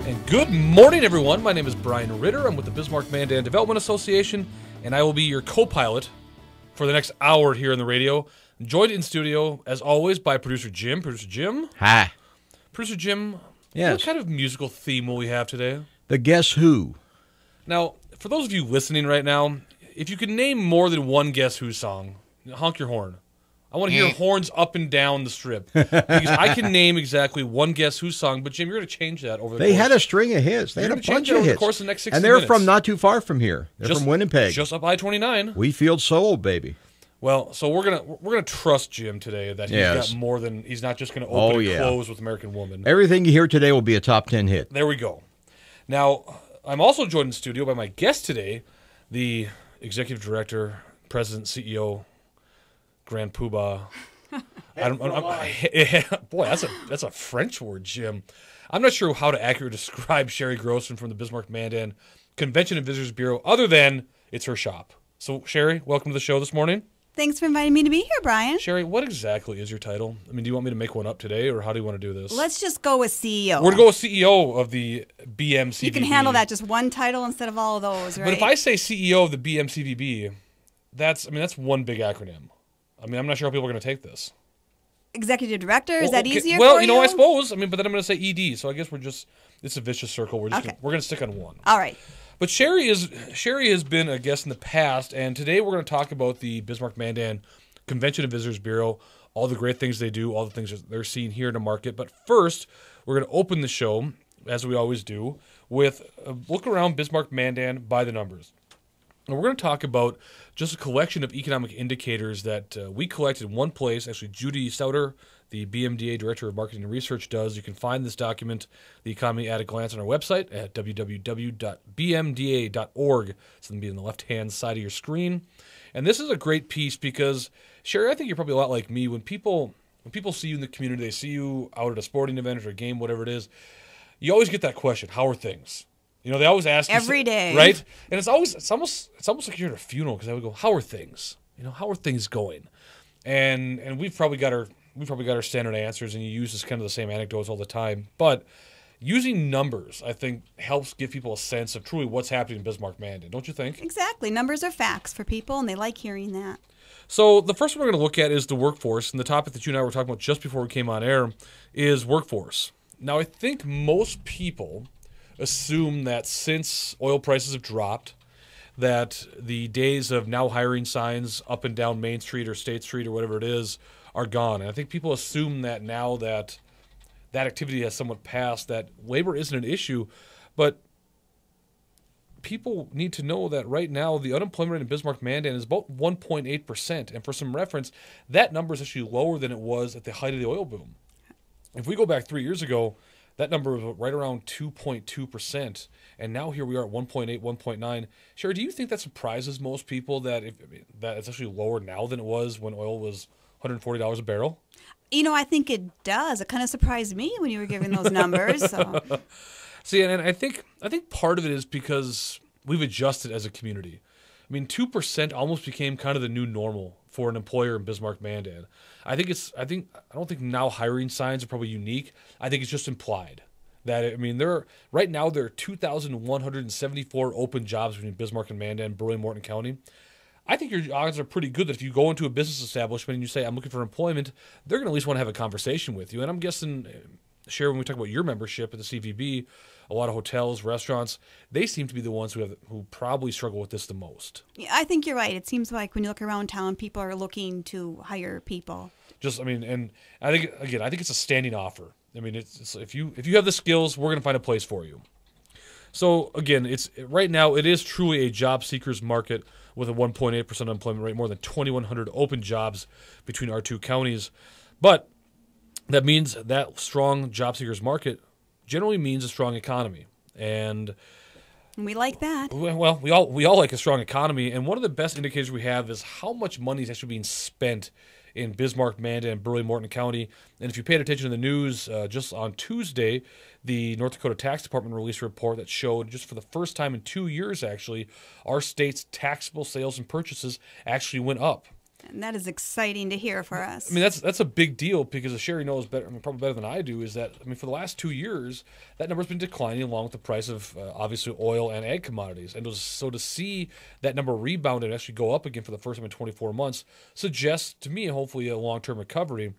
And good morning, everyone. My name is Brian Ritter. I'm with the Bismarck-Mandan Development Association, and I will be your co-pilot for the next hour here on the radio. Joined in studio, as always, by producer Jim. Producer Jim. Hi. Producer Jim, Yes. what kind of musical theme will we have today? The Guess Who. Now, for those of you listening right now, if you could name more than one Guess Who song, honk your horn. I want to hear horns up and down the strip. Because I can name exactly one Guess Who song, but Jim, you're going to change that over the course. They had a string of hits. They had a bunch of over hits. the course of the next 60 and they're minutes. from not too far from here. They're from Winnipeg. Just up I-29. Wheatfield Soul, baby. Well, so we're gonna trust Jim today that he's got more than he's not just going to open and close with American Woman. Everything you hear today will be a top 10 hit. There we go. Now, I'm also joined in the studio by my guest today, the executive director, president, CEO, Grand Poobah. Boy, that's a French word, Jim. I'm not sure how to accurately describe Sheri Grossman from the Bismarck-Mandan Convention and Visitors Bureau, other than it's her shop. So, Sheri, welcome to the show this morning. Thanks for inviting me to be here, Brian. Sheri, what exactly is your title? I mean, do you want me to make one up today, or how do you want to do this? Let's just go with CEO. We're going to go with CEO of the BMCVB. You can handle that, just one title instead of all of those, right? But if I say CEO of the BMCVB, that's one big acronym. I mean, I'm not sure how people are going to take this. Executive director, is that easier well, for you? Well, I suppose. I mean, but then I'm going to say ED, so I guess it's a vicious circle. We're going to stick on one. All right. But Sheri has been a guest in the past, and today we're going to talk about the Bismarck-Mandan Convention and Visitors Bureau, all the great things they do, all the things they're seeing here in the market. But first, we're going to open the show, as we always do, with a look around Bismarck-Mandan by the numbers. And we're going to talk about just a collection of economic indicators that we collect in one place. Actually, Judy Souter, the BMDA Director of Marketing and Research, does. You can find this document, The Economy at a Glance, on our website at www.bmda.org. It's going to be on the left-hand side of your screen. And this is a great piece because, Sheri, I think you're probably a lot like me. When people see you in the community, they see you out at a sporting event or a game, whatever it is, you always get that question, how are things? You know, they always ask every day, right? And it's almost like you're at a funeral because I would go, "How are things? You know, how are things going?" And we've probably got our standard answers, and you use this kind of the same anecdotes all the time. But using numbers, I think, helps give people a sense of truly what's happening in Bismarck-Mandan. Don't you think? Exactly. Numbers are facts for people, and they like hearing that. So the first one we're going to look at is the workforce, and the topic that you and I were talking about just before we came on air is workforce. Now, I think most people assume that since oil prices have dropped, that the days of now hiring signs up and down Main Street or State Street or whatever it is are gone. And I think people assume that now that that activity has somewhat passed, that labor isn't an issue. But people need to know that right now the unemployment rate in Bismarck-Mandan is about 1.8%. And for some reference, that number is actually lower than it was at the height of the oil boom. If we go back 3 years ago, that number was right around 2.2%, and now here we are at 1.8, 1.9. Sheri, do you think that surprises most people that it's actually lower now than it was when oil was $140 a barrel? You know, I think it does. It kind of surprised me when you were giving those numbers. So. See, and I think part of it is because we've adjusted as a community. I mean, 2% almost became kind of the new normal for an employer in Bismarck-Mandan. I don't think now hiring signs are probably unique. I think it's just implied that, I mean, right now there are 2,174 open jobs between Bismarck and Mandan, Burley, Morton County. I think your odds are pretty good that if you go into a business establishment and you say, I'm looking for employment, they're going to at least want to have a conversation with you. And I'm guessing, Sheri, when we talk about your membership at the CVB, a lot of hotels, restaurants, they seem to be the ones who probably struggle with this the most. Yeah, I think you're right. It seems like when you look around town, people are looking to hire people. And I think it's a standing offer. I mean, it's if you have the skills, we're going to find a place for you. So again, right now it is truly a job seekers market with a 1.8% unemployment rate, more than 2,100 open jobs between our two counties. But that means that strong job seekers market generally means a strong economy, and we like that. Well, we all like a strong economy, and one of the best indicators we have is how much money is actually being spent in Bismarck-Mandan and Burley Morton County. And if you paid attention to the news, just on Tuesday, the North Dakota Tax Department released a report that showed, just for the first time in 2 years, actually, our state's taxable sales and purchases actually went up. And that is exciting to hear for us. I mean, that's a big deal because as Sheri knows better, I mean, probably better than I do, is that, I mean, for the last 2 years, that number's been declining along with the price of obviously oil and ag commodities. And so to see that number rebound and actually go up again for the first time in 24 months suggests to me hopefully a long-term recovery.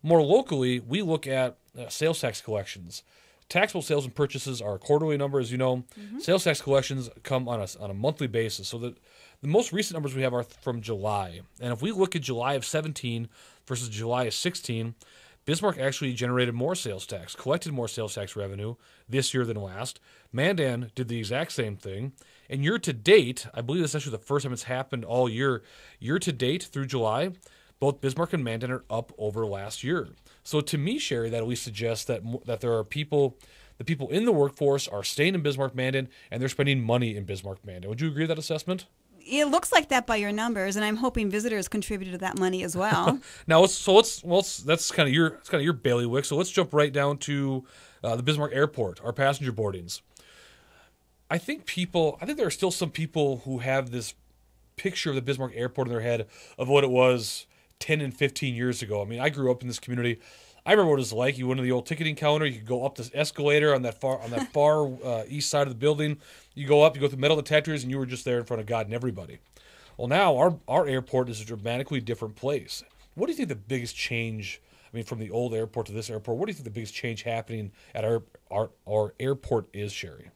More locally, we look at sales tax collections. Taxable sales and purchases are a quarterly number, as you know. Sales tax collections come on a monthly basis. So the most recent numbers we have are from July. And if we look at July of 17 versus July of 16, Bismarck actually generated more sales tax, collected more sales tax revenue this year than last. Mandan did the exact same thing. And year to date, I believe this is actually the first time it's happened all year. Year to date through July, both Bismarck and Mandan are up over last year. So to me, Sheri, that at least suggests that there are people, the people in the workforce are staying in Bismarck-Mandan and they're spending money in Bismarck-Mandan. Would you agree with that assessment? It looks like that by your numbers, and I'm hoping visitors contributed to that money as well. Now, that's kind of your bailiwick. So let's jump right down to the Bismarck Airport, our passenger boardings. I think there are still some people who have this picture of the Bismarck Airport in their head of what it was 10 and 15 years ago. I mean, I grew up in this community. I remember what it was like. You went to the old ticketing counter. You could go up this escalator on that far east side of the building. You go up, you go through metal detectors, and you were just there in front of God and everybody. Well, now our airport is a dramatically different place. What do you think the biggest change, I mean, from the old airport to this airport, what do you think the biggest change happening at our airport is, Sheri?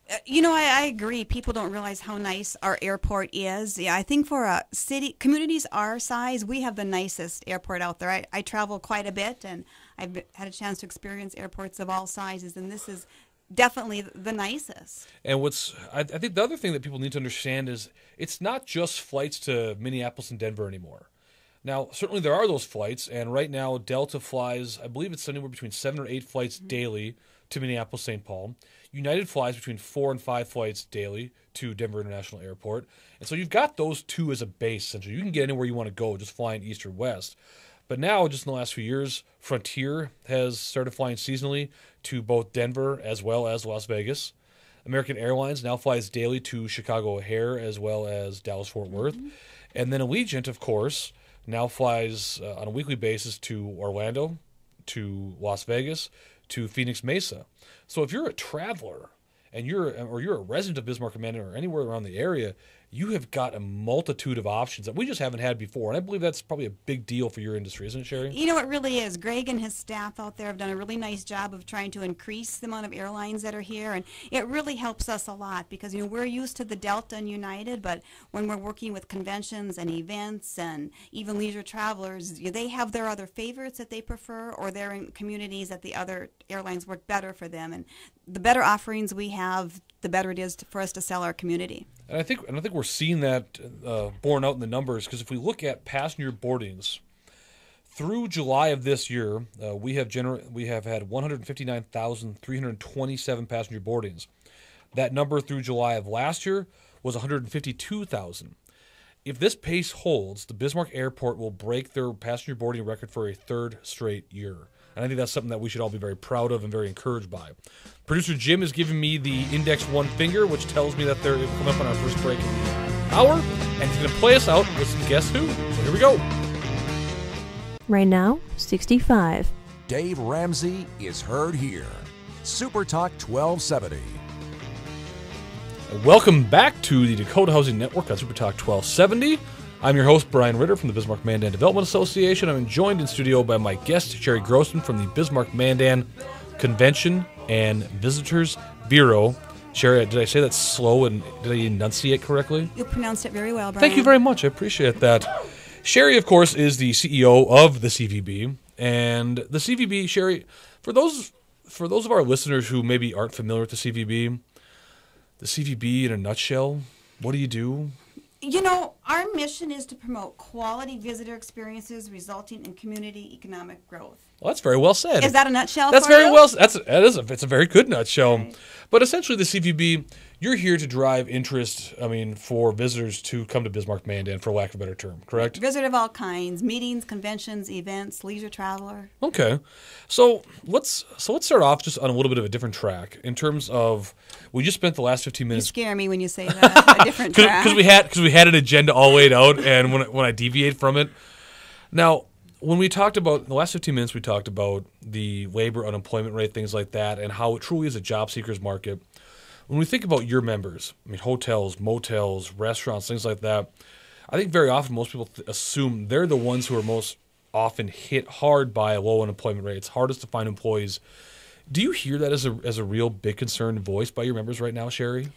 I agree. People don't realize how nice our airport is. Yeah, I think for communities our size, we have the nicest airport out there. I travel quite a bit, and I've had a chance to experience airports of all sizes, and this is definitely the nicest. And I think the other thing that people need to understand is it's not just flights to Minneapolis and Denver anymore. Now, certainly there are those flights, and right now Delta flies, I believe it's anywhere between 7 or 8 flights daily to Minneapolis, St. Paul. United flies between 4 and 5 flights daily to Denver International Airport. And so you've got those two as a base, essentially. You can get anywhere you want to go, just flying east or west. But now, just in the last few years, Frontier has started flying seasonally to both Denver as well as Las Vegas. American Airlines now flies daily to Chicago O'Hare as well as Dallas-Fort Worth. And then Allegiant, of course, now flies on a weekly basis to Orlando, to Las Vegas, to Phoenix Mesa. So if you're a traveler and you're a resident of Bismarck-Mandan or anywhere around the area, you have got a multitude of options that we just haven't had before. And I believe that's probably a big deal for your industry, isn't it, Sheri? It really is. Greg and his staff out there have done a really nice job of trying to increase the amount of airlines that are here. And it really helps us a lot because, we're used to the Delta and United, but when we're working with conventions and events and even leisure travelers, they have their other favorites that they prefer, or they're in communities that the other airlines work better for them. And the better offerings we have, the better it is for us to sell our community. And I think we're seeing that borne out in the numbers, because if we look at passenger boardings through July of this year, we have had 159,327 passenger boardings. That number through July of last year was 152,000. If this pace holds, the Bismarck Airport will break their passenger boarding record for a third straight year. And I think that's something that we should all be very proud of and very encouraged by. Producer Jim is giving me the index one finger, which tells me that they're coming up on our first break in the hour. And he's going to play us out with some Guess Who. So here we go. Right now, 65. Dave Ramsey is heard here. Super Talk 1270. Welcome back to the Dakota Housing Network on Super Talk 1270. I'm your host, Brian Ritter from the Bismarck-Mandan Development Association. I'm joined in studio by my guest, Sheri Grossman from the Bismarck-Mandan Convention and Visitors Bureau. Sheri, did I say that slow and did I enunciate correctly? You pronounced it very well, Brian. Thank you very much. I appreciate that. Sheri, of course, is the CEO of the CVB. And the CVB, Sheri, for those of our listeners who maybe aren't familiar with the CVB in a nutshell, what do you do? Our mission is to promote quality visitor experiences resulting in community economic growth. Well, that's very well said. Is that a nutshell? That's for very you? well. It's a very good nutshell. Right. But essentially, the CVB, you're here to drive interest, I mean, for visitors to come to Bismarck-Mandan, for lack of a better term, correct? Visit of all kinds, meetings, conventions, events, leisure traveler. Okay. So let's start off just on a little bit of a different track in terms of, we just spent the last 15 You minutes scare me when you say that. A different track. because we had an agenda all laid out, and when I deviate from it. Now, when we talked about the last 15 minutes, we talked about the labor unemployment rate, things like that, and how it truly is a job seekers market. When we think about your members, I mean, hotels, motels, restaurants, things like that, I think very often most people assume they're the ones who are most often hit hard by a low unemployment rate. It's hardest to find employees. Do you hear that as a real big concern voiced by your members right now, Sheri?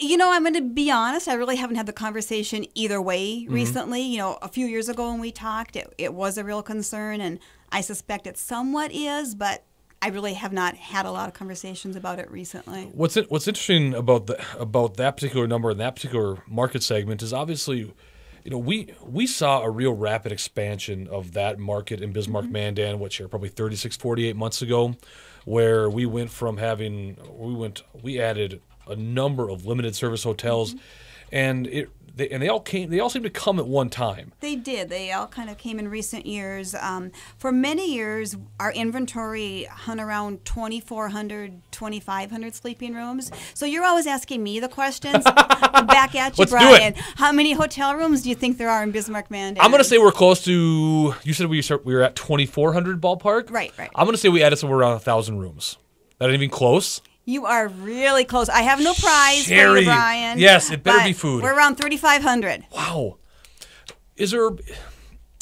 I'm going to be honest. I really haven't had the conversation either way recently. A few years ago when we talked, it was a real concern, and I suspect it somewhat is, but I really have not had a lot of conversations about it recently. What's interesting about that particular number and that particular market segment is obviously, we saw a real rapid expansion of that market in Bismarck-Mandan, probably 36, 48 months ago, where we added a number of limited service hotels, and they all seemed to come at one time. They did. They all kind of came in recent years. For many years, our inventory hung around 2,400, 2,500 sleeping rooms. So you're always asking me the questions. Back at you, Let's Brian. do it. How many hotel rooms do you think there are in Bismarck-Mandan? I'm going to say we're close to, you said we were at 2,400 ballpark? Right. I'm going to say we added somewhere around 1,000 rooms. That ain't even close? You are really close. I have no prize for Sheri. you, Brian. Yes, it better but be food. We're around 3,500. Wow.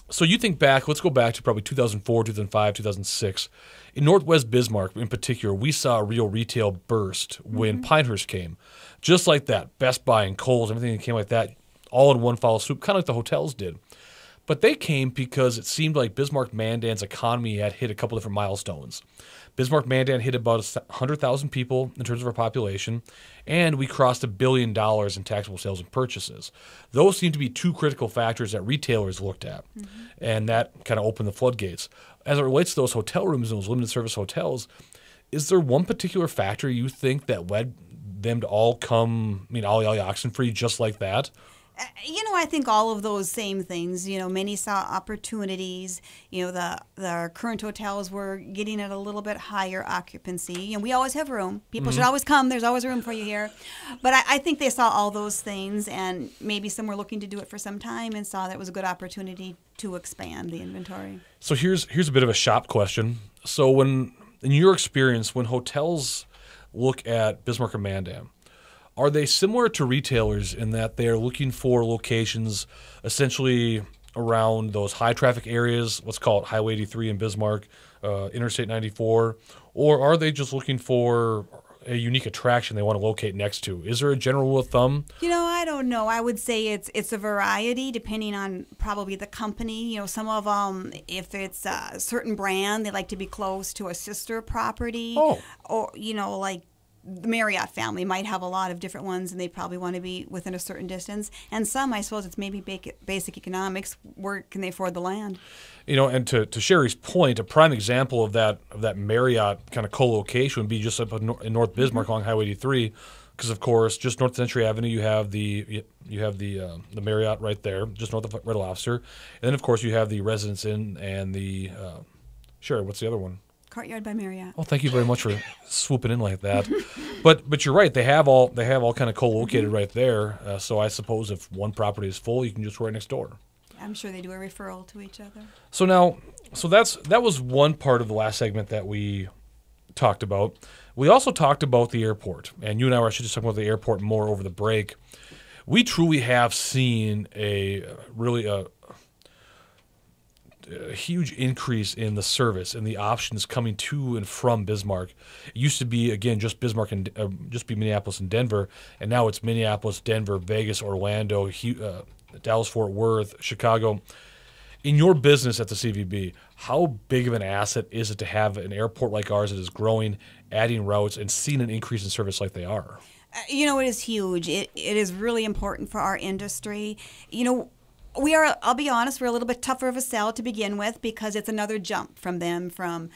So you think back, let's go back to probably 2004, 2005, 2006. In Northwest Bismarck in particular, we saw a real retail burst when Pinehurst came. Just like that, Best Buy and Kohl's, everything that came like that, all in one foul swoop, kind of like the hotels did. But they came because it seemed like Bismarck-Mandan's economy had hit a couple different milestones. Bismarck-Mandan hit about 100,000 people in terms of our population, and we crossed $1 billion in taxable sales and purchases. Those seem to be two critical factors that retailers looked at, and that kind of opened the floodgates. As it relates to those hotel rooms and those limited service hotels, is there one particular factor you think that led them to all come, all oxen-free just like that? I think all of those same things. Many saw opportunities. The current hotels were getting at a little bit higher occupancy. We always have room. People should always come. There's always room for you here. But I think they saw all those things, and maybe some were looking to do it for some time and saw that it was a good opportunity to expand the inventory. So here's a bit of a shop question. So in your experience, when hotels look at Bismarck or Mandan, are they similar to retailers in that they are looking for locations essentially around those high traffic areas, let's call it Highway 83 in Bismarck, Interstate 94, or are they just looking for a unique attraction they want to locate next to? Is there a general rule of thumb? I don't know. I would say it's a variety depending on probably the company. Some of them, if it's a certain brand, they like to be close to a sister property. Oh. Or, like the Marriott family might have a lot of different ones, and they probably want to be within a certain distance. And some, I suppose, it's maybe basic economics. Where can they afford the land? And to Sheri's point, a prime example of that Marriott kind of co-location would be just up in North Bismarck along Highway 83, because of course, just north of Century Avenue, you have the Marriott right there, just north of Red Lobster, and then of course you have the Residence Inn and the Sheri. What's the other one? Courtyard by Marriott. Well, thank you very much for swooping in like that. But you're right. They have all kind of co-located right there. So I suppose if one property is full, you can just go right next door. I'm sure they do a referral to each other. So that was one part of the last segment that we talked about. We also talked about the airport, and you and I were actually just talking about the airport more over the break. We truly have seen a huge increase in the service and the options coming to and from Bismarck. It used to be, again, just Bismarck and just be Minneapolis and Denver, and now it's Minneapolis, Denver, Vegas, Orlando, Dallas, Fort Worth, Chicago. In your business at the CVB, how big of an asset is it to have an airport like ours that is growing, adding routes, and seeing an increase in service like they are? It is huge. It is really important for our industry. I'll be honest, we're a little bit tougher of a sell to begin with because it's another jump from them, from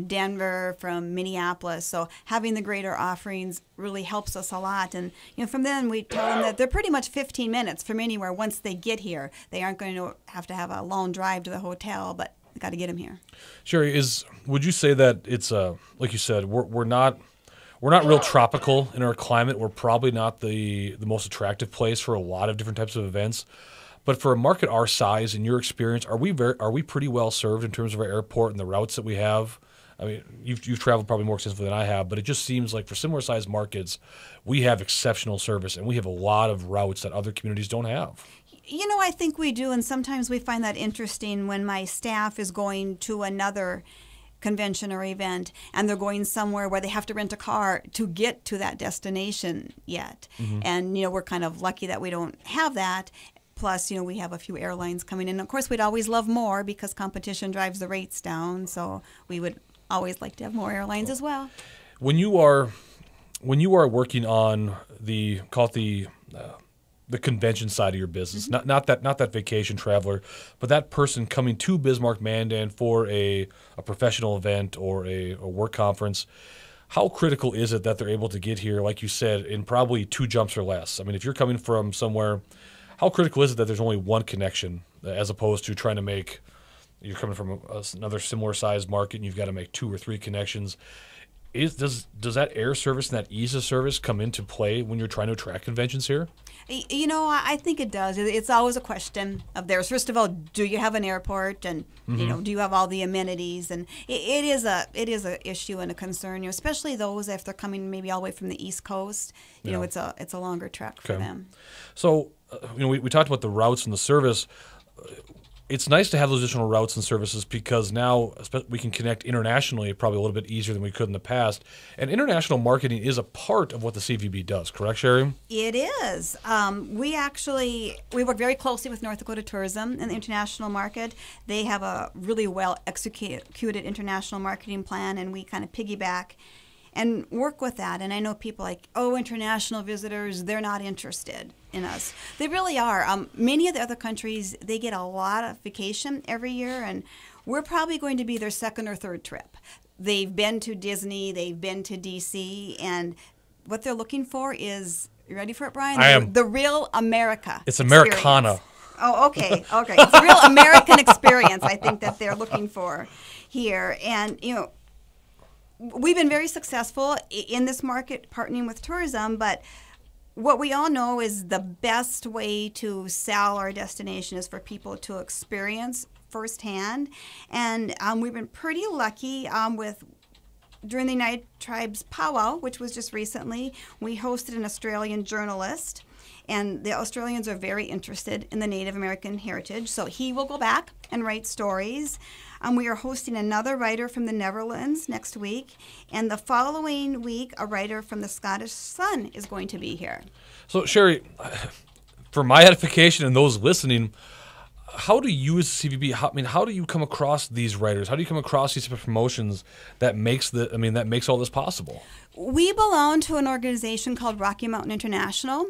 Denver, from Minneapolis. So having the greater offerings really helps us a lot. And from then we tell them that they're pretty much 15 minutes from anywhere once they get here. They aren't going to have a long drive to the hotel, but got to get them here. Sheri, would you say that it's like you said, we're not real tropical in our climate. We're probably not the most attractive place for a lot of different types of events. But for a market our size, in your experience, are we pretty well served in terms of our airport and the routes that we have? I mean, you've traveled probably more extensively than I have, but it just seems like for similar sized markets, we have exceptional service and we have a lot of routes that other communities don't have. I think we do, and sometimes we find that interesting when my staff is going to another convention or event and they're going somewhere where they have to rent a car to get to that destination yet. Mm-hmm. And, we're kind of lucky that we don't have that. Plus, we have a few airlines coming in. Of course, we'd always love more because competition drives the rates down. So we would always like to have more airlines as well. When you are working on the convention side of your business, mm-hmm. not that vacation traveler, but that person coming to Bismarck-Mandan for a professional event or a work conference, how critical is it that they're able to get here, like you said, in probably 2 jumps or less? I mean, if you're coming from somewhere, how critical is it that there's only one connection as opposed to trying to make – you're coming from another similar size market and you've got to make 2 or 3 connections. Does that air service and that ease of service come into play when you're trying to attract conventions here? I think it does. It's always a question of theirs. First of all, do you have an airport, and mm-hmm. Do you have all the amenities? And it is a issue and a concern. Especially those if they're coming maybe all the way from the East Coast. It's a longer trek for them. So we talked about the routes and the service. It's nice to have those additional routes and services because now we can connect internationally probably a little bit easier than we could in the past. And international marketing is a part of what the CVB does, correct, Sheri? It is. We work very closely with North Dakota Tourism in the international market. They have a really well executed international marketing plan, and we kind of piggyback and work with that. And I know people like, international visitors, they're not interested in us. They really are. Many of the other countries, they get a lot of vacation every year, and we're probably going to be their second or third trip. They've been to Disney, they've been to DC, and what they're looking for is, you ready for it, Brian? I am. The real America. It's Americana. Oh, okay. It's a real American experience, I think, that they're looking for here. And, we've been very successful in this market partnering with tourism, but what we all know is the best way to sell our destination is for people to experience firsthand. And we've been pretty lucky during the United Tribes Powwow, which was just recently, we hosted an Australian journalist. And the Australians are very interested in the Native American heritage. So he will go back and write stories. We are hosting another writer from the Netherlands next week. And the following week, a writer from the Scottish Sun is going to be here. So, Sheri, for my edification and those listening, how do you as CVB, how do you come across these writers? How do you come across these type of promotions that makes all this possible? We belong to an organization called Rocky Mountain International,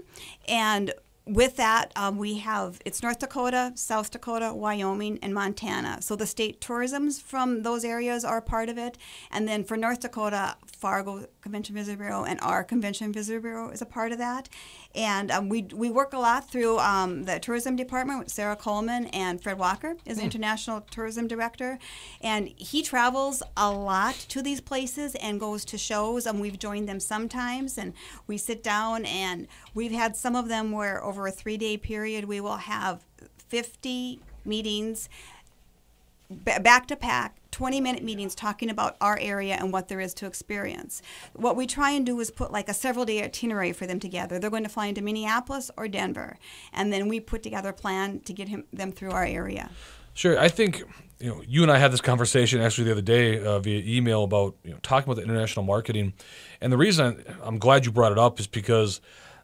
and with that, it's North Dakota, South Dakota, Wyoming, and Montana. So the state tourisms from those areas are part of it. And then for North Dakota, Fargo Convention Visitor Bureau and our Convention Visitor Bureau is a part of that. And we work a lot through the tourism department with Sarah Coleman, and Fred Walker is the international tourism director. And he travels a lot to these places and goes to shows, and we've joined them sometimes. And we sit down, and we've had some of them where over a 3-day period we will have 50 meetings back to back, 20-minute meetings talking about our area and what there is to experience. What we try and do is put like a several-day itinerary for them together. They're going to fly into Minneapolis or Denver, and then we put together a plan to get them through our area. Sure. I think you and I had this conversation actually the other day via email about talking about the international marketing, and the reason I'm glad you brought it up is because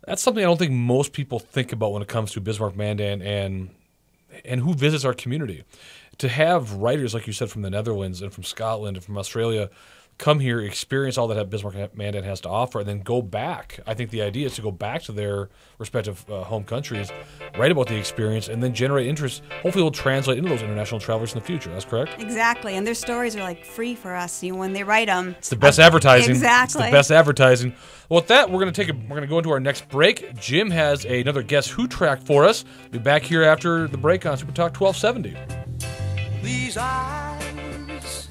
that's something I don't think most people think about when it comes to Bismarck-Mandan and who visits our community. To have writers, like you said, from the Netherlands and from Scotland and from Australia come here, experience all that Bismarck-Mandan has to offer, and then go back. I think the idea is to go back to their respective home countries, write about the experience, and then generate interest. Hopefully, it will translate into those international travelers in the future. That's correct? Exactly, and their stories are like free for us. You know, when they write them, it's the best advertising. Exactly, it's the best advertising. Well, with that, we're going to go into our next break. Jim has another Guess Who track for us. Be back here after the break on Super Talk 1270. These eyes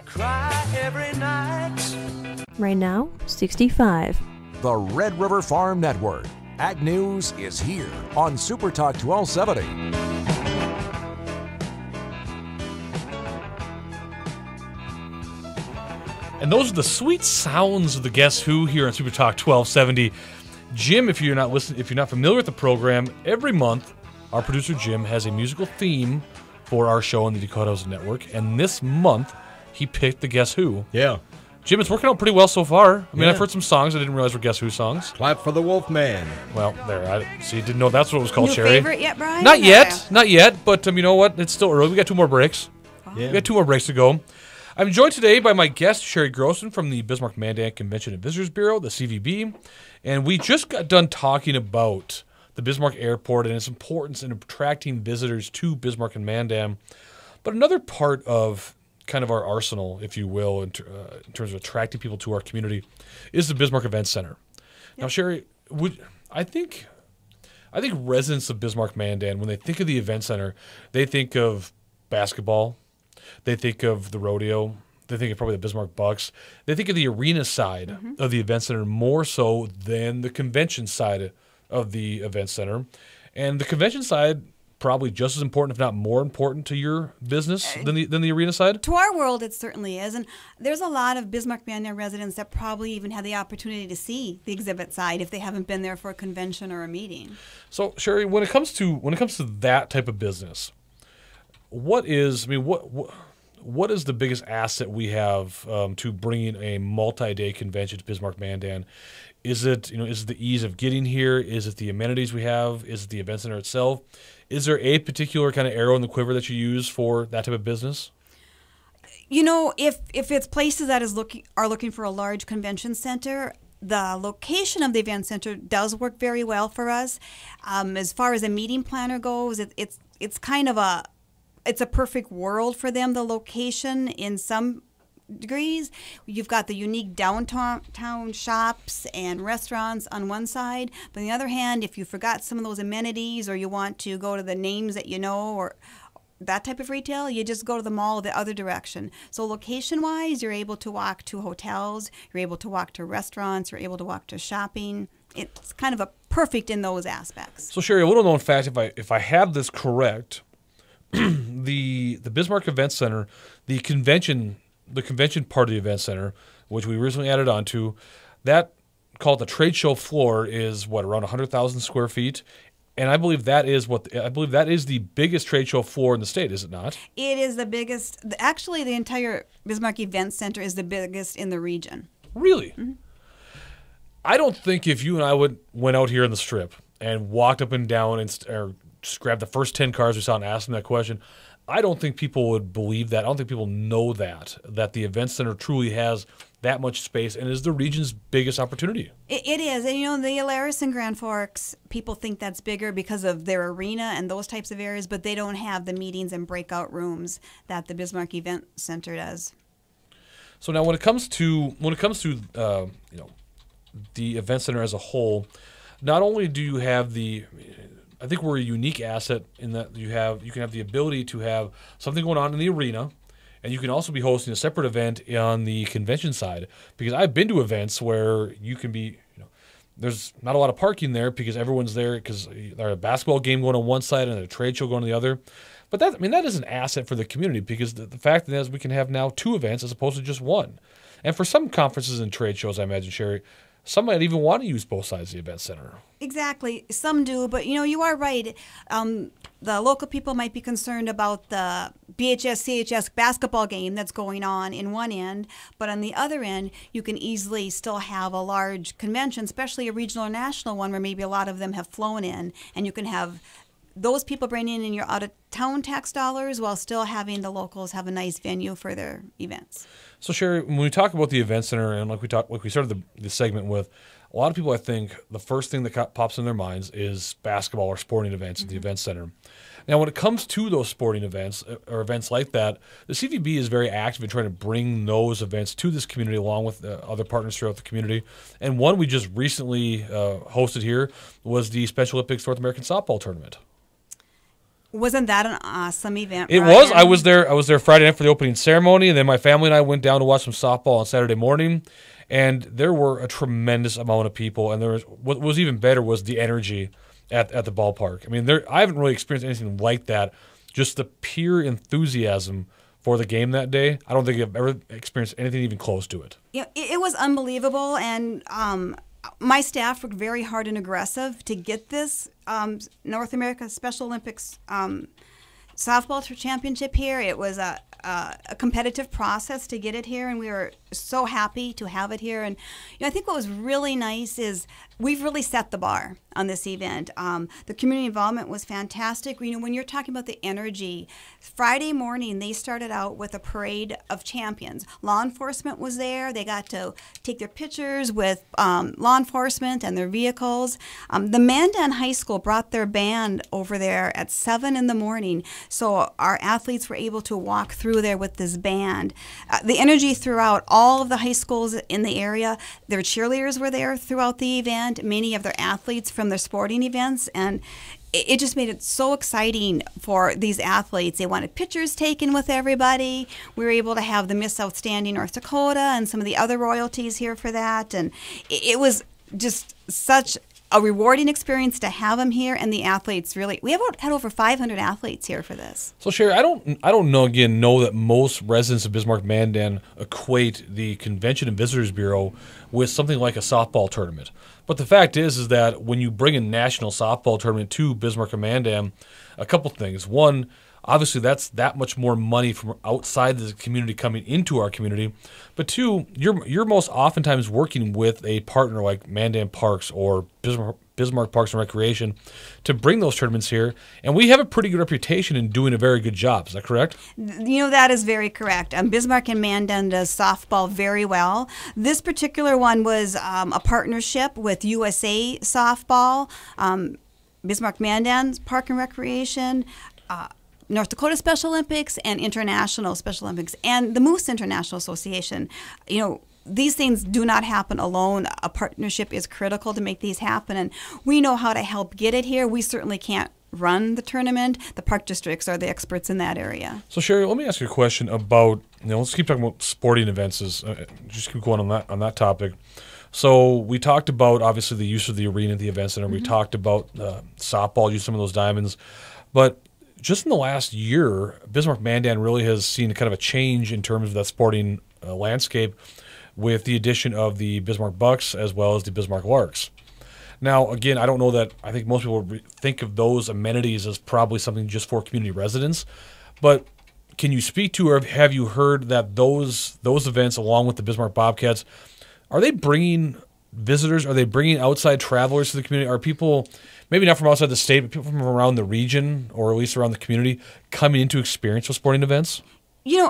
cry every night. Right now, 65. The Red River Farm Network. Ag News is here on Super Talk 1270. And those are the sweet sounds of the Guess Who here on Super Talk 1270. Jim, if you're not familiar with the program, every month our producer Jim has a musical theme for our show on the Dakotas Network, and this month he picked the Guess Who. Yeah. Jim, it's working out pretty well so far. I mean, Yeah. I've heard some songs I didn't realize were Guess Who songs. Clap for the Wolfman. Well, there. See, didn't know that's what it was called, New Sheri. favorite yet, Brian? Not yet. But you know what? It's still early. We got 2 more breaks. Yeah. We got 2 more breaks to go. I'm joined today by my guest, Sheri Grossman from the Bismarck-Mandan Convention and Visitors Bureau, the CVB. And we just got done talking about the Bismarck Airport and its importance in attracting visitors to Bismarck and Mandan. But another part of kind of our arsenal, if you will, in terms of attracting people to our community, is the Bismarck Event Center. Yep. Now, Sheri, I think residents of Bismarck-Mandan, when they think of the event center, they think of basketball. They think of the rodeo. They think of probably the Bismarck Bucks. They think of the arena side of the event center more so than the convention side of the event center. And the convention side probably just as important, if not more important, to your business than the arena side? To our world, it certainly is. And there's a lot of Bismarck-Mandan residents that probably even had the opportunity to see the exhibit side if they haven't been there for a convention or a meeting. So, Sheri, when it comes to that type of business, what is the biggest asset we have to bringing a multi-day convention to Bismarck-Mandan? Is it the ease of getting here? Is it the amenities we have? Is it the event center itself? Is there a particular kind of arrow in the quiver that you use for that type of business? You know, if it's places that are looking for a large convention center, the location of the event center does work very well for us. As far as a meeting planner goes, it's kind of it's a perfect world for them, the location in some degrees. You've got the unique downtown shops and restaurants on one side, but on the other hand, if you forgot some of those amenities or you want to go to the names that you know or that type of retail, you just go to the mall the other direction. So location-wise, you're able to walk to hotels, you're able to walk to restaurants, you're able to walk to shopping. It's kind of a perfect in those aspects. So, Sheri, a little known fact, if I have this correct, the Bismarck Event Center, the convention part of the event center, which we recently added on to, that called the trade show floor is around 100,000 square feet, and I believe that is the biggest trade show floor in the state, is it not? It is the biggest. Actually, the entire Bismarck Event Center is the biggest in the region. Really? Mm-hmm. I don't think if you and I went out here in the Strip and walked up and down or just grabbed the first 10 cars we saw and asked them that question, I don't think people would believe that. I don't think people know that the event center truly has that much space and is the region's biggest opportunity. It is. And, the Alaris and Grand Forks, people think that's bigger because of their arena and those types of areas, but they don't have the meetings and breakout rooms that the Bismarck Event Center does. So now when it comes to the event center as a whole, not only do you have I think we're a unique asset in that you can have the ability to have something going on in the arena, and you can also be hosting a separate event on the convention side. Because I've been to events where you can be, there's not a lot of parking there because everyone's there because there's a basketball game going on one side and a trade show going on the other. But that is an asset for the community because the fact is we can have now 2 events as opposed to just one. And for some conferences and trade shows, I imagine, Sheri, some might even want to use both sides of the event center. Exactly. Some do, but you are right. The local people might be concerned about the BHS-CHS basketball game that's going on in one end, but on the other end, you can easily still have a large convention, especially a regional or national one where maybe a lot of them have flown in, and you can have those people bringing in your out-of-town tax dollars while still having the locals have a nice venue for their events. So, Sheri, when we talk about the event center, and like we started the segment with, a lot of people, I think, the first thing that pops in their minds is basketball or sporting events at the event center. Now, when it comes to those sporting events or events like that, the CVB is very active in trying to bring those events to this community along with other partners throughout the community. And one we just recently hosted here was the Special Olympics North American Softball Tournament. Wasn't that an awesome event, It Brian? was. I was there Friday night for the opening ceremony, and then my family and I went down to watch some softball on Saturday morning. And there were a tremendous amount of people, and what was even better was the energy at the ballpark. I mean, I haven't really experienced anything like that. Just the pure enthusiasm for the game that day. I don't think I've ever experienced anything even close to it. Yeah, it was unbelievable, and my staff worked very hard and aggressive to get this North America Special Olympics softball championship here. It was a competitive process to get it here, and we were so happy to have it here. And I think what was really nice is we've really set the bar on this event. The community involvement was fantastic. When you're talking about the energy, Friday morning they started out with a parade of champions. Law enforcement was there. They got to take their pictures with law enforcement and their vehicles. The Mandan High School brought their band over there at 7 in the morning, so our athletes were able to walk through there with this band. The energy throughout all of the high schools in the area, their cheerleaders were there throughout the event, many of their athletes from their sporting events, and it just made it so exciting for these athletes. They wanted pictures taken with everybody. We were able to have the Miss Outstanding North Dakota and some of the other royalties here for that, and it was just such a rewarding experience to have them here, and the athletes really. We had over 500 athletes here for this. So, Sheri, I don't know that most residents of Bismarck-Mandan equate the Convention and Visitors Bureau with something like a softball tournament. But the fact is that when you bring a national softball tournament to Bismarck-Mandan, a couple things. One, obviously that's that much more money from outside the community coming into our community. But two, you're most oftentimes working with a partner like Mandan Parks or Bismarck Parks and Recreation to bring those tournaments here. And we have a pretty good reputation in doing a very good job. Is that correct? That is very correct. Bismarck and Mandan does softball very well. This particular one was a partnership with USA Softball, Bismarck-Mandan Park and Recreation, North Dakota Special Olympics, and International Special Olympics, and the Moose International Association. These things do not happen alone. A partnership is critical to make these happen, and we know how to help get it here. We certainly can't run the tournament. The park districts are the experts in that area. So, Sheri, let me ask you a question about, let's keep talking about sporting events. Just keep going on that topic. So we talked about, obviously, the use of the arena at the event center. We talked about softball, use some of those diamonds. But just in the last year, Bismarck-Mandan really has seen kind of a change in terms of that sporting landscape with the addition of the Bismarck Bucks as well as the Bismarck Larks. Now, again, I don't know that I think most people think of those amenities as probably something just for community residents, but can you speak to, or have you heard that those events, along with the Bismarck Bobcats, are they bringing visitors? Are they bringing outside travelers to the community? Are people, maybe not from outside the state, but people from around the region or at least around the community coming in to experience those sporting events?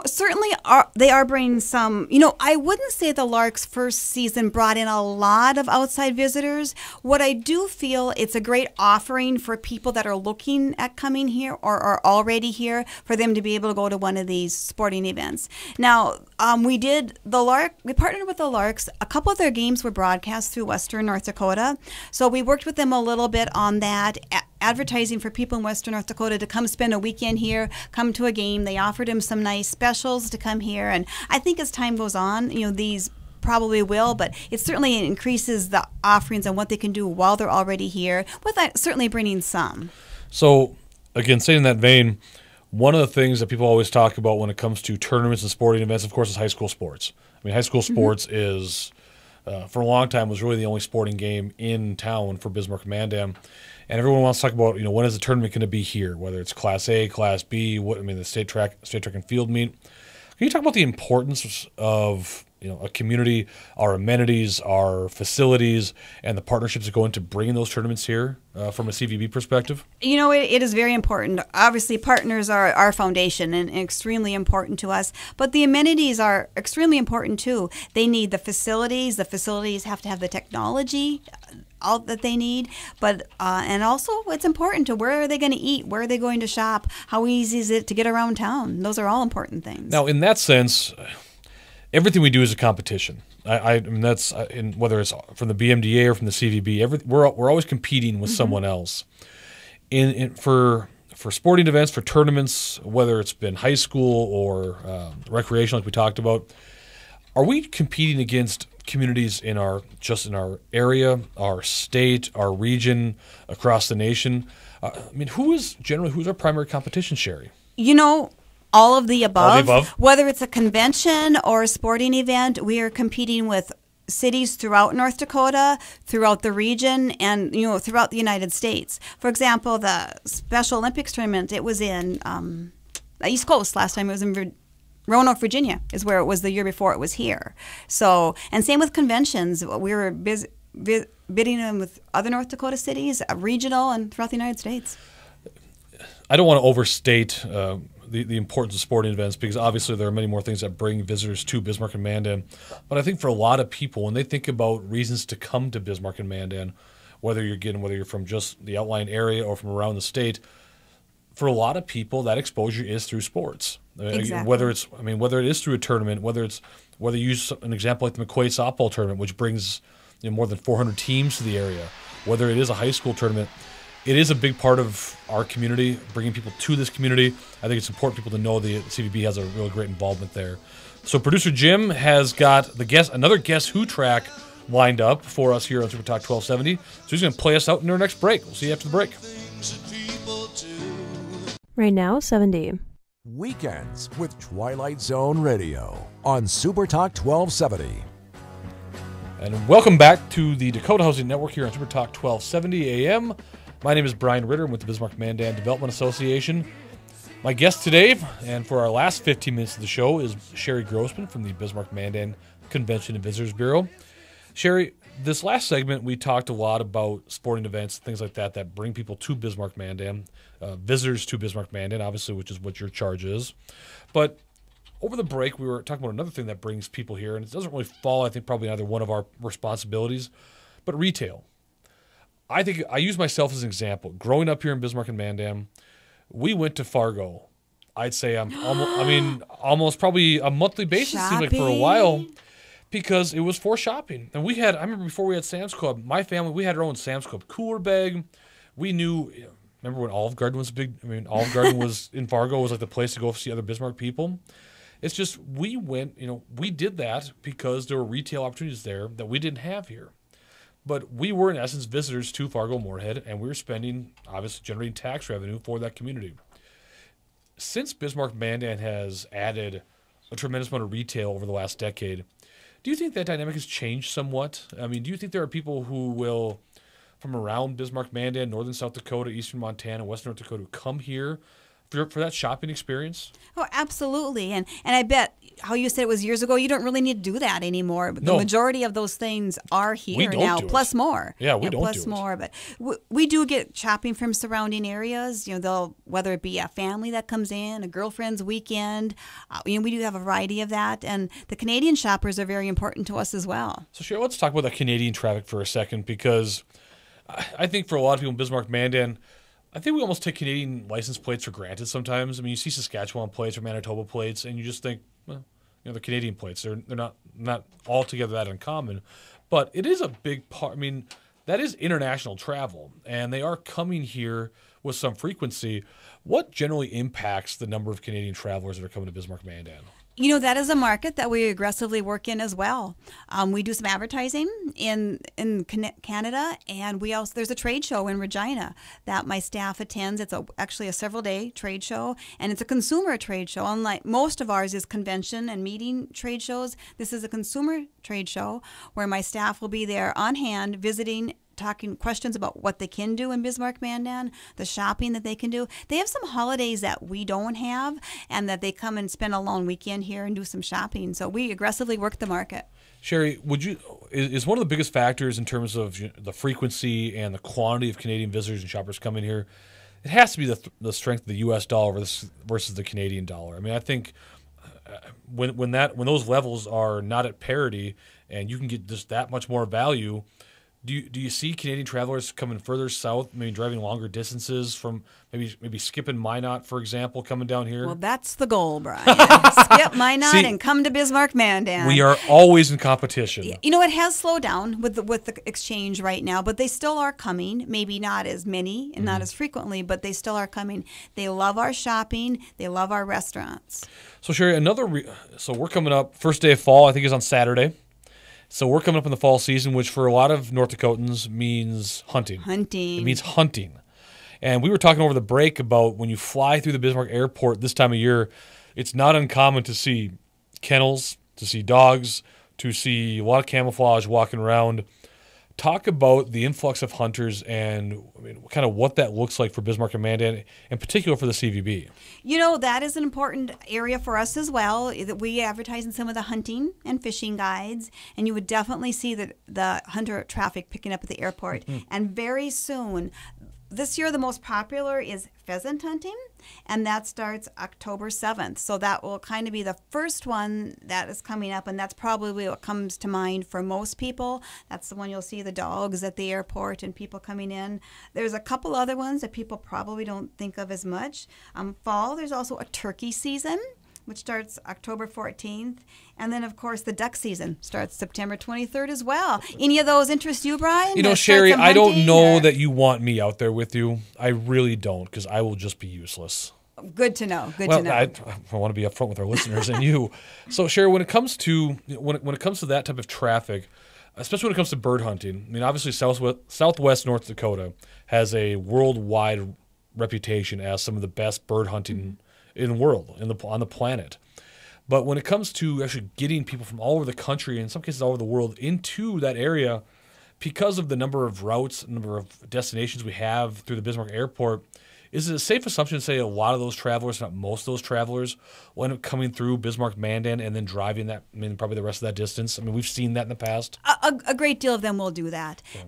Certainly they are bringing some. I wouldn't say the Larks' first season brought in a lot of outside visitors. What I do feel, it's a great offering for people that are looking at coming here or are already here, for them to be able to go to one of these sporting events. Now, we partnered with the Larks. A couple of their games were broadcast through Western North Dakota, so we worked with them a little bit on that, advertising for people in Western North Dakota to come spend a weekend here, come to a game. They offered them some nice specials to come here, and I think as time goes on, these probably will, but it certainly increases the offerings and what they can do while they're already here, with certainly bringing some. So, again, staying in that vein, one of the things that people always talk about when it comes to tournaments and sporting events, of course, is high school sports. I mean, high school sports is, for a long time, was really the only sporting game in town for Bismarck-Mandan. And everyone wants to talk about, when is the tournament going to be here, whether it's Class A, Class B, the state track and field meet. Can you talk about the importance of, a community, our amenities, our facilities, and the partnerships that go into bringing those tournaments here from a CVB perspective? It is very important. Obviously, partners are our foundation and extremely important to us, but the amenities are extremely important too. They need the facilities. The facilities have to have the technology all that they need, but and also it's important to where are they going to eat, where are they going to shop, how easy is it to get around town. Those are all important things. Now, in that sense, everything we do is a competition. I mean that's whether it's from the BMDA or from the CVB. We're always competing with someone else. For sporting events, for tournaments, whether it's been high school or recreational, like we talked about, are we competing against communities in our area, our state, our region, across the nation? Who's our primary competition, Sheri? All of the above. All the above. Whether it's a convention or a sporting event, we are competing with cities throughout North Dakota, throughout the region, and throughout the United States. For example, the Special Olympics tournament, it was in the East Coast last time. It was in Roanoke, Virginia, is where it was the year before it was here. So, and same with conventions. We were bidding them with other North Dakota cities, regional, and throughout the United States. I don't want to overstate the importance of sporting events, because obviously there are many more things that bring visitors to Bismarck and Mandan. But I think for a lot of people, when they think about reasons to come to Bismarck and Mandan, whether you're from just the outlying area or from around the state, for a lot of people that exposure is through sports. Exactly. Whether it is through a tournament, whether you use an example like the McQuaid softball tournament, which brings more than 400 teams to the area, whether it is a high school tournament. It is a big part of our community, bringing people to this community. I think it's important for people to know the CVB has a real great involvement there. So producer Jim has got another Guess Who track lined up for us here on Super Talk 1270. So he's going to play us out in our next break. We'll see you after the break. Right now, 70. Weekends with Twilight Zone Radio on Super Talk 1270. And welcome back to the Dakota Housing Network here on Super Talk 1270 AM. My name is Brian Ritter. I'm with the Bismarck-Mandan Development Association. My guest today, and for our last 15 minutes of the show, is Sheri Grossman from the Bismarck-Mandan Convention and Visitors Bureau. Sheri, this last segment we talked a lot about sporting events, things like that bring people to Bismarck-Mandan, visitors to Bismarck-Mandan, obviously, which is what your charge is. But over the break, we were talking about another thing that brings people here, and it doesn't really fall, I think, probably either one of our responsibilities, but retail. I think I use myself as an example. Growing up here in Bismarck and Mandan, we went to Fargo. I'd say almost probably a monthly basis, it seemed like, for a while, because it was for shopping. And I remember before we had Sam's Club, my family, we had our own Sam's Club cooler bag. We knew, remember when Olive Garden was big? Olive Garden was in Fargo, was like the place to go see other Bismarck people. It's just, we went, we did that because there were retail opportunities there that we didn't have here. But we were, in essence, visitors to Fargo-Moorhead, and we were spending, obviously, generating tax revenue for that community. Since Bismarck-Mandan has added a tremendous amount of retail over the last decade, do you think that dynamic has changed somewhat? Do you think there are people who will, from around Bismarck-Mandan, northern South Dakota, eastern Montana, western North Dakota, who come here for that shopping experience? Oh, absolutely. And I bet how you said it was years ago, you don't really need to do that anymore. But the majority of those things are here now, plus more. Yeah, we don't plus do more. But we do get shopping from surrounding areas. Whether it be a family that comes in, a girlfriend's weekend. We do have a variety of that. And the Canadian shoppers are very important to us as well. So sure, let's talk about the Canadian traffic for a second, because I think for a lot of people in Bismarck-Mandan, I think we almost take Canadian license plates for granted sometimes. You see Saskatchewan plates or Manitoba plates, and you just think, well, they're Canadian plates. They're not altogether that uncommon. But it is a big part. That is international travel, and they are coming here with some frequency. What generally impacts the number of Canadian travelers that are coming to Bismarck-Mandan? That is a market that we aggressively work in as well. We do some advertising in Canada, and there's a trade show in Regina that my staff attends. It's actually a several-day trade show, and it's a consumer trade show. Unlike most of ours is convention and meeting trade shows, this is a consumer trade show where my staff will be there on hand visiting talking questions about what they can do in Bismarck-Mandan, the shopping that they can do. They have some holidays that we don't have, and that they come and spend a long weekend here and do some shopping. So we aggressively work the market. Sheri, is one of the biggest factors in terms of the frequency and the quantity of Canadian visitors and shoppers coming here? It has to be the strength of the U.S. dollar versus the Canadian dollar. I mean, I think when those levels are not at parity and you can get just that much more value, do you see Canadian travelers coming further south, maybe driving longer distances from maybe skipping Minot, for example, coming down here? Well, that's the goal, Brian. Skip Minot and come to Bismarck-Mandan. We are always in competition. You know, it has slowed down with the exchange right now, but they still are coming. Maybe not as many and not as frequently, but they still are coming. They love our shopping. They love our restaurants. So, Sheri, so we're coming up. First day of fall, I think, is on Saturday. So we're coming up in the fall season, which for a lot of North Dakotans means hunting. Hunting. It means hunting. And we were talking over the break about when you fly through the Bismarck airport this time of year, it's not uncommon to see kennels, to see dogs, to see a lot of camouflage walking around. Talk about the influx of hunters and kind of what that looks like for Bismarck and Mandan, in particular for the CVB. You know, that is an important area for us as well. That we advertise in some of the hunting and fishing guides, and you would definitely see the hunter traffic picking up at the airport. And very soon, this year the most popular is pheasant hunting, and that starts October 7th. So that will kind of be the first one that is coming up, and that's probably what comes to mind for most people. That's the one you'll see the dogs at the airport and people coming in. There's a couple other ones that people probably don't think of as much. Fall, there's also a turkey season, which starts October 14th. And then, of course, the duck season starts September 23rd as well. Any of those interest you, Brian? You know, Sheri, I don't know that you want me out there with you. I really don't, because I will just be useless. Good to know. Good to know. I want to be upfront with our listeners and you. So, Sheri, when it comes to that type of traffic, especially when it comes to bird hunting, I mean, obviously Southwest North Dakota has a worldwide reputation as some of the best bird hunting in the world, on the planet. But when it comes to actually getting people from all over the country, and in some cases all over the world, into that area, because of the number of routes, number of destinations we have through the Bismarck Airport, is it a safe assumption to say a lot of those travelers, if not most of those travelers, will end up coming through Bismarck-Mandan and then driving that, probably the rest of that distance? I mean, we've seen that in the past. A great deal of them will do that. Yeah.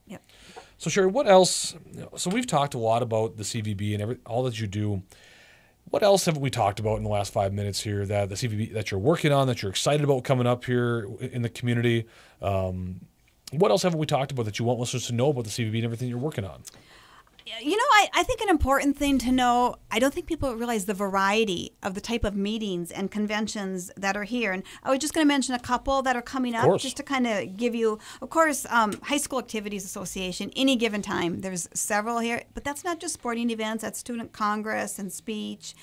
Yep. So, Sheri, what else? So we've talked a lot about the CVB and all that you do. What else haven't we talked about in the last 5 minutes here that the CVB that you're working on, that you're excited about coming up here in the community? What else haven't we talked about that you want listeners to know about the CVB and everything you're working on? You know, I think an important thing to know, I don't think people realize the variety of the type of meetings and conventions that are here. And I was just going to mention a couple that are coming up just to kind of give you, of course, High School Activities Association, any given time. There's several here, but that's not just sporting events. That's Student Congress and speech.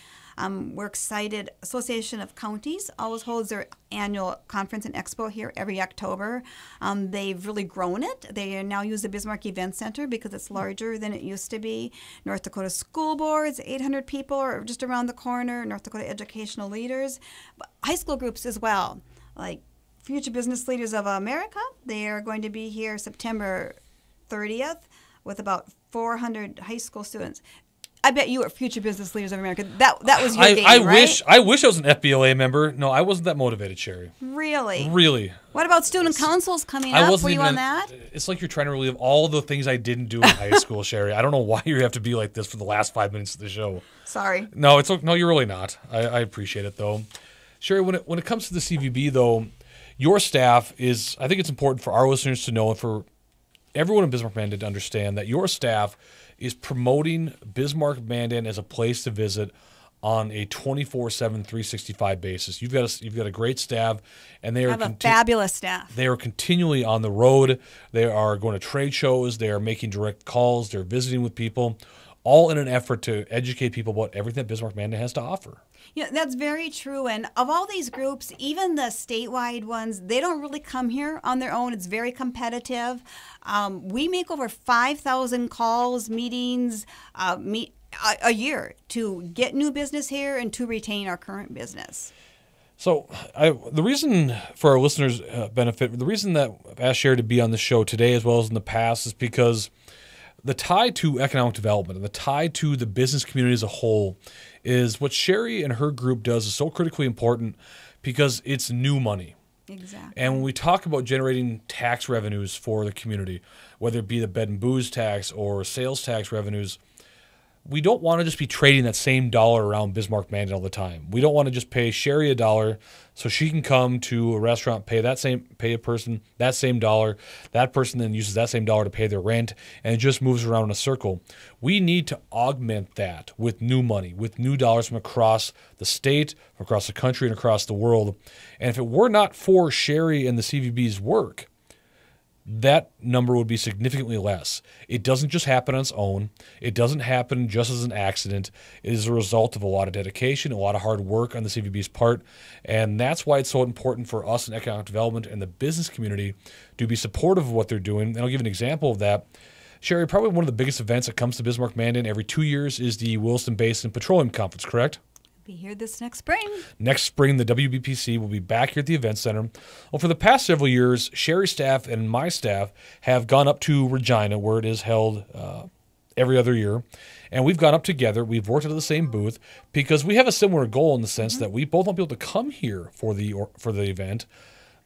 We're excited. Association of Counties always holds their annual conference and expo here every October. They've really grown it. They now use the Bismarck Event Center because it's larger than it used to be. North Dakota School Boards, 800 people are just around the corner. North Dakota Educational Leaders. But high school groups as well, like Future Business Leaders of America. They are going to be here September 30th with about 400 high school students. I bet you were Future Business Leaders of America. That was your day, right? I wish I was an FBLA member. No, I wasn't that motivated, Sheri. Really? Really. What about student councils coming up? Were you on that? It's like you're trying to relive all the things I didn't do in high school, Sheri. I don't know why you have to be like this for the last 5 minutes of the show. Sorry. No, you're really not. I appreciate it, though. Sheri, when it comes to the CVB, though, your staff is, I think it's important for our listeners to know and for everyone in Bismarck-Mandan to understand that your staff is promoting Bismarck-Mandan as a place to visit on a 24/7, 365 basis. You've got a great staff, and they have a fabulous staff. They are continually on the road. They are going to trade shows. They are making direct calls. They're visiting with people, all in an effort to educate people about everything that Bismarck-Mandan has to offer. Yeah, that's very true. And of all these groups, even the statewide ones, they don't really come here on their own. It's very competitive. We make over 5,000 calls, meetings, a year to get new business here and to retain our current business. So the reason for our listeners' benefit, the reason that I've asked Sheri to be on the show today as well as in the past is because the tie to economic development and the tie to the business community as a whole is what Sheri and her group does is so critically important because it's new money. Exactly. And when we talk about generating tax revenues for the community, whether it be the bed and booze tax or sales tax revenues, we don't want to just be trading that same dollar around Bismarck-Mandan all the time. We don't want to just pay Sheri $1 so she can come to a restaurant, pay a person that same dollar. That person then uses that same dollar to pay their rent, and it just moves around in a circle. We need to augment that with new money, with new dollars from across the state, from across the country, and across the world. And if it were not for Sheri and the CVB's work, that number would be significantly less. It doesn't just happen on its own. It doesn't happen just as an accident. It is a result of a lot of dedication, a lot of hard work on the CVB's part, and that's why it's so important for us in economic development and the business community to be supportive of what they're doing. And I'll give an example of that. Sheri, probably one of the biggest events that comes to Bismarck-Mandan every 2 years is the Williston Basin Petroleum Conference, correct? Be here this next spring. Next spring, the WBPC will be back here at the Event Center. Well, for the past several years, Sheri's staff and my staff have gone up to Regina, where it is held every other year. And we've gone up together. We've worked out of the same booth because we have a similar goal in the sense that we both want people to come here for the event.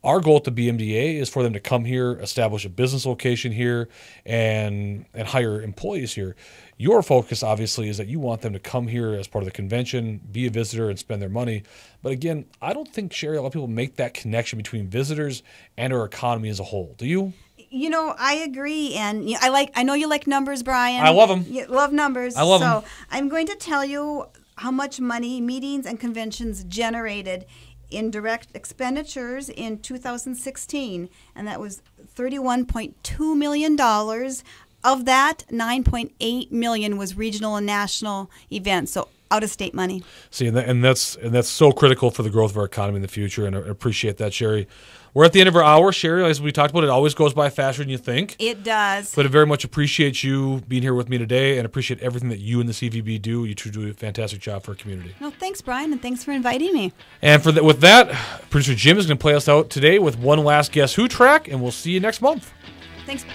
Our goal at the BMDA is for them to come here, establish a business location here, and hire employees here. Your focus, obviously, is that you want them to come here as part of the convention, be a visitor, and spend their money. But again, I don't think, Sheri, a lot of people make that connection between visitors and our economy as a whole. Do you? You know, I agree, and I know you like numbers, Brian. I love them. You love numbers. I love them. So I'm going to tell you how much money meetings and conventions generated in direct expenditures in 2016, and that was $31.2 million. Of that, $9.8 million was regional and national events, so out-of-state money. See, and that's so critical for the growth of our economy in the future, and I appreciate that, Sheri. We're at the end of our hour, Sheri. As we talked about, it always goes by faster than you think. It does. But I very much appreciate you being here with me today and appreciate everything that you and the CVB do. You two do a fantastic job for our community. No, thanks, Brian, and thanks for inviting me. And with that, producer Jim is going to play us out today with one last Guess Who track, and we'll see you next month. Thanks.